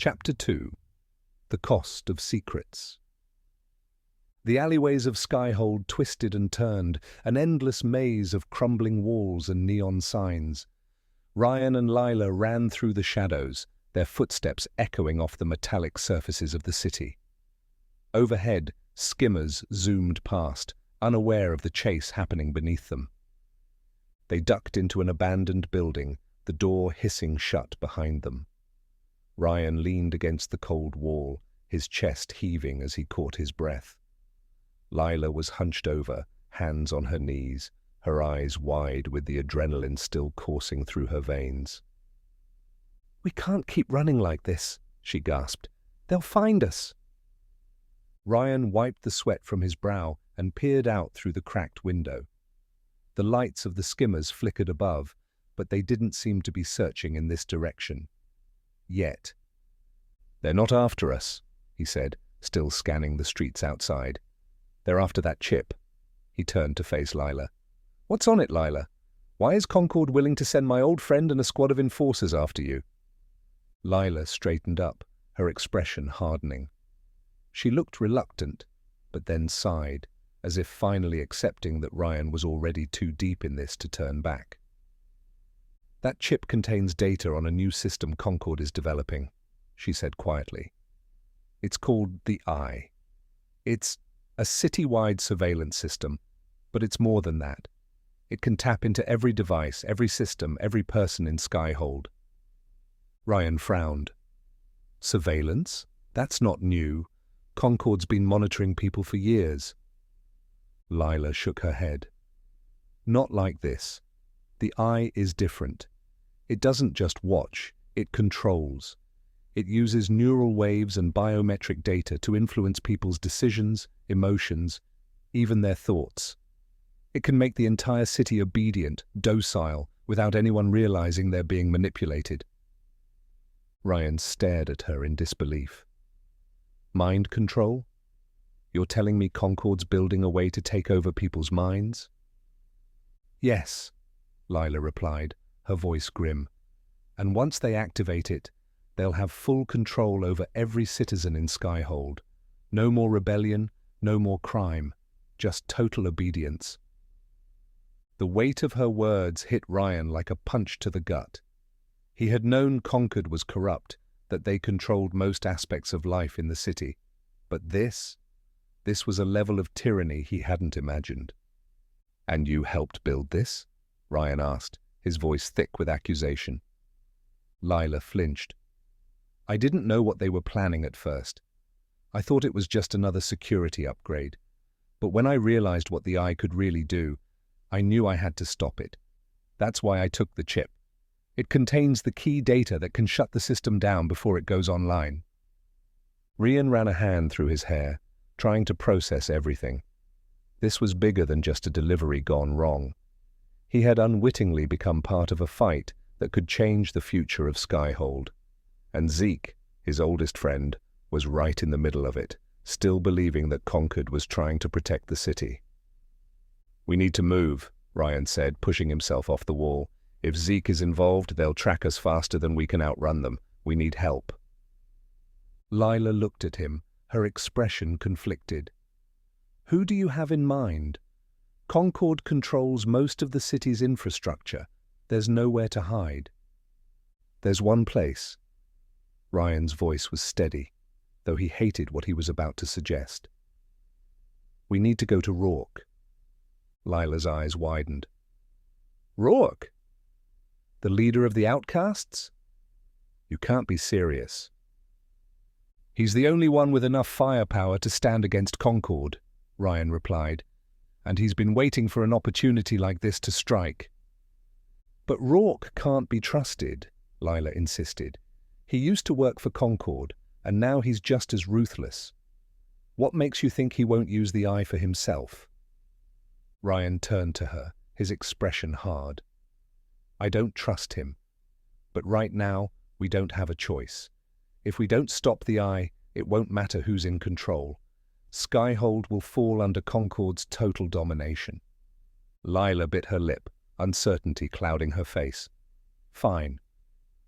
Chapter 2. The Cost of Secrets. The alleyways of Skyhold twisted and turned, an endless maze of crumbling walls and neon signs. Rian and Lila ran through the shadows, their footsteps echoing off the metallic surfaces of the city. Overhead, skimmers zoomed past, unaware of the chase happening beneath them. They ducked into an abandoned building, the door hissing shut behind them. Rian leaned against the cold wall, his chest heaving as he caught his breath. Lila was hunched over, hands on her knees, her eyes wide with the adrenaline still coursing through her veins. "We can't keep running like this," she gasped. "They'll find us." Rian wiped the sweat from his brow and peered out through the cracked window. The lights of the skimmers flickered above, but they didn't seem to be searching in this direction. Yet. "They're not after us," he said, still scanning the streets outside. "They're after that chip." He turned to face Lila. "What's on it, Lila? Why is Concord willing to send my old friend and a squad of enforcers after you?" Lila straightened up, her expression hardening. She looked reluctant, but then sighed, as if finally accepting that Rian was already too deep in this to turn back. "That chip contains data on a new system Concord is developing," she said quietly. "It's called the Eye. It's a city-wide surveillance system, but it's more than that. It can tap into every device, every system, every person in Skyhold." Rian frowned. "Surveillance? That's not new. Concord's been monitoring people for years." Lila shook her head. "Not like this. The Eye is different. It doesn't just watch, it controls. It uses neural waves and biometric data to influence people's decisions, emotions, even their thoughts. It can make the entire city obedient, docile, without anyone realizing they're being manipulated." Rian stared at her in disbelief. "Mind control? You're telling me Concord's building a way to take over people's minds?" "Yes," Lila replied, her voice grim. "And once they activate it, they'll have full control over every citizen in Skyhold. No more rebellion, no more crime, just total obedience." The weight of her words hit Rian like a punch to the gut. He had known Concord was corrupt, that they controlled most aspects of life in the city. But this was a level of tyranny he hadn't imagined. "And you helped build this?" Rian asked, his voice thick with accusation. Lila flinched. "I didn't know what they were planning at first. I thought it was just another security upgrade. But when I realized what the Eye could really do, I knew I had to stop it. That's why I took the chip. It contains the key data that can shut the system down before it goes online." Rian ran a hand through his hair, trying to process everything. This was bigger than just a delivery gone wrong. He had unwittingly become part of a fight that could change the future of Skyhold. And Zeke, his oldest friend, was right in the middle of it, still believing that Concord was trying to protect the city. "We need to move," Rian said, pushing himself off the wall. "If Zeke is involved, they'll track us faster than we can outrun them. We need help." Lila looked at him, her expression conflicted. "Who do you have in mind? Concord controls most of the city's infrastructure. There's nowhere to hide." "There's one place." Rian's voice was steady, though he hated what he was about to suggest. "We need to go to Rourke." Lila's eyes widened. "Rourke? The leader of the outcasts? You can't be serious." "He's the only one with enough firepower to stand against Concord," Rian replied, "and he's been waiting for an opportunity like this to strike." "But Rourke can't be trusted," Lila insisted. "He used to work for Concord, and now he's just as ruthless. What makes you think he won't use the Eye for himself?" Rian turned to her, his expression hard. "I don't trust him. But right now, we don't have a choice. If we don't stop the Eye, it won't matter who's in control. Skyhold will fall under Concord's total domination." Lila bit her lip, uncertainty clouding her face. "Fine.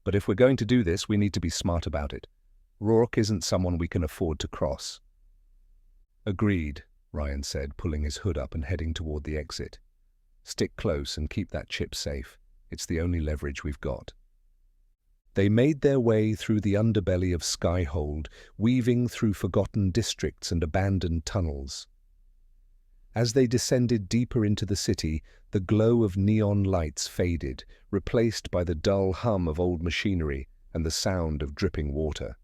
But if we're going to do this, we need to be smart about it. Rourke isn't someone we can afford to cross. Agreed, Rian said, pulling his hood up and heading toward the exit. Stick close and keep that chip safe. It's the only leverage we've got. They made their way through the underbelly of Skyhold, weaving through forgotten districts and abandoned tunnels. As they descended deeper into the city, the glow of neon lights faded, replaced by the dull hum of old machinery and the sound of dripping water.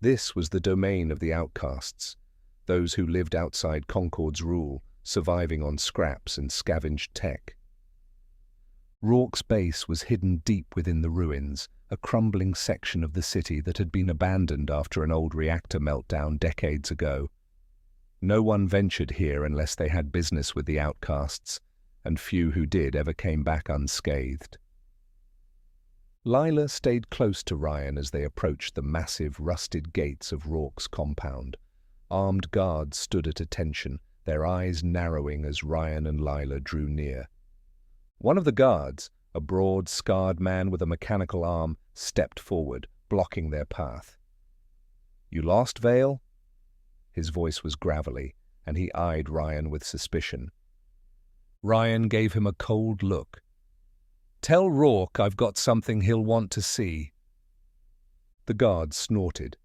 This was the domain of the outcasts, those who lived outside Concord's rule, surviving on scraps and scavenged tech. Rourke's base was hidden deep within the ruins, a crumbling section of the city that had been abandoned after an old reactor meltdown decades ago. No one ventured here unless they had business with the outcasts, and few who did ever came back unscathed. Lila stayed close to Rian as they approached the massive, rusted gates of Rourke's compound. Armed guards stood at attention, their eyes narrowing as Rian and Lila drew near. One of the guards, a broad, scarred man with a mechanical arm, stepped forward, blocking their path. "You lost, Vale?" His voice was gravelly, and he eyed Rian with suspicion. Rian gave him a cold look. "Tell Rourke I've got something he'll want to see." The guard snorted.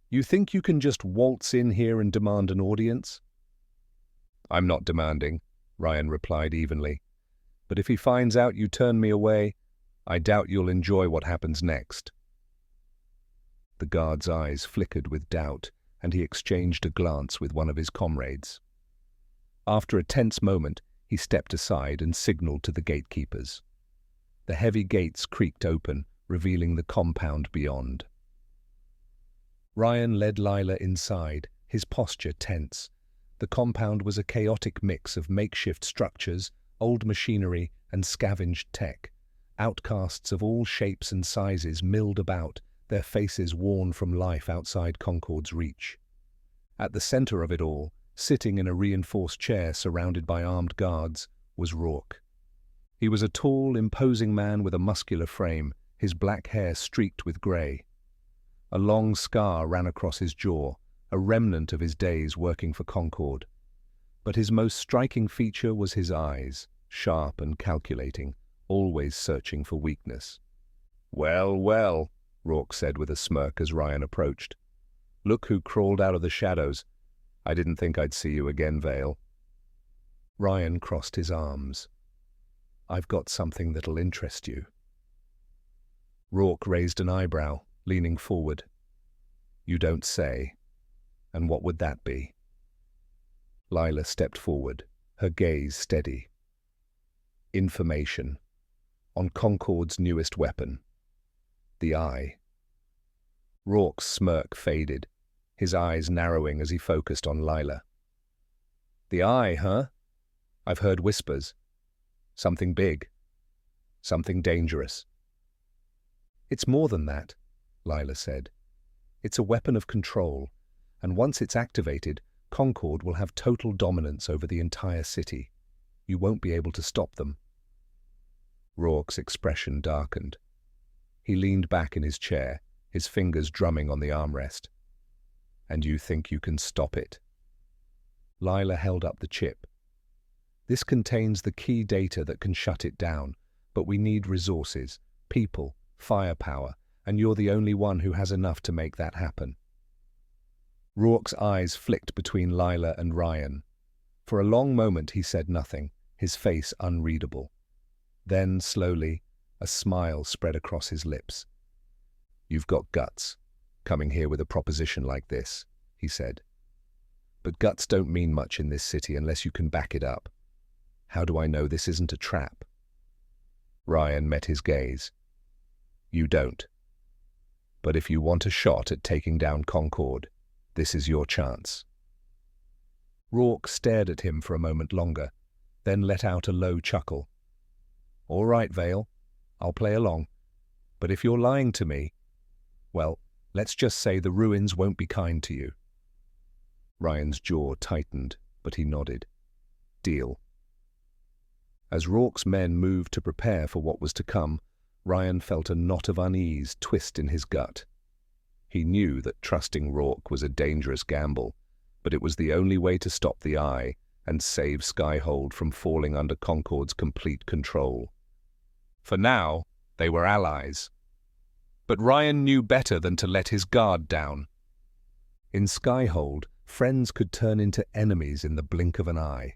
"You think you can just waltz in here and demand an audience?" "I'm not demanding," Rian replied evenly. "But if he finds out you turn me away, I doubt you'll enjoy what happens next." The guard's eyes flickered with doubt, and he exchanged a glance with one of his comrades. After a tense moment, he stepped aside and signaled to the gatekeepers. The heavy gates creaked open, revealing the compound beyond. Rian led Lila inside, his posture tense. The compound was a chaotic mix of makeshift structures, old machinery, and scavenged tech. Outcasts of all shapes and sizes milled about, their faces worn from life outside Concord's reach. At the center of it all, sitting in a reinforced chair surrounded by armed guards, was Rourke. He was a tall, imposing man with a muscular frame, his black hair streaked with grey. A long scar ran across his jaw, a remnant of his days working for Concord. But his most striking feature was his eyes, sharp and calculating, always searching for weakness. "Well, well," Rourke said with a smirk as Rian approached. "Look who crawled out of the shadows. I didn't think I'd see you again, Vale." Rian crossed his arms. "I've got something that'll interest you." Rourke raised an eyebrow, leaning forward. "You don't say. And what would that be?" Lila stepped forward, her gaze steady. "Information. On Concord's newest weapon. The Eye." Rourke's smirk faded, his eyes narrowing as he focused on Lila. "The Eye, huh? I've heard whispers. Something big. Something dangerous." "It's more than that," Lila said. "It's a weapon of control, and once it's activated, Concord will have total dominance over the entire city. You won't be able to stop them." Rourke's expression darkened. He leaned back in his chair, his fingers drumming on the armrest. "And you think you can stop it?" Lila held up the chip. "This contains the key data that can shut it down, but we need resources, people, firepower, and you're the only one who has enough to make that happen." Rourke's eyes flicked between Lila and Rian. For a long moment he said nothing, his face unreadable. Then, slowly, a smile spread across his lips. "You've got guts, coming here with a proposition like this," he said. "But guts don't mean much in this city unless you can back it up. How do I know this isn't a trap?" Rian met his gaze. "You don't. But if you want a shot at taking down Concord, this is your chance." Rourke stared at him for a moment longer, then let out a low chuckle. "All right, Vale, I'll play along. But if you're lying to me, well, let's just say the ruins won't be kind to you." Rian's jaw tightened, but he nodded. "Deal." As Rourke's men moved to prepare for what was to come, Rian felt a knot of unease twist in his gut. He knew that trusting Rourke was a dangerous gamble, but it was the only way to stop the Eye and save Skyhold from falling under Concord's complete control. For now, they were allies. But Rian knew better than to let his guard down. In Skyhold, friends could turn into enemies in the blink of an eye.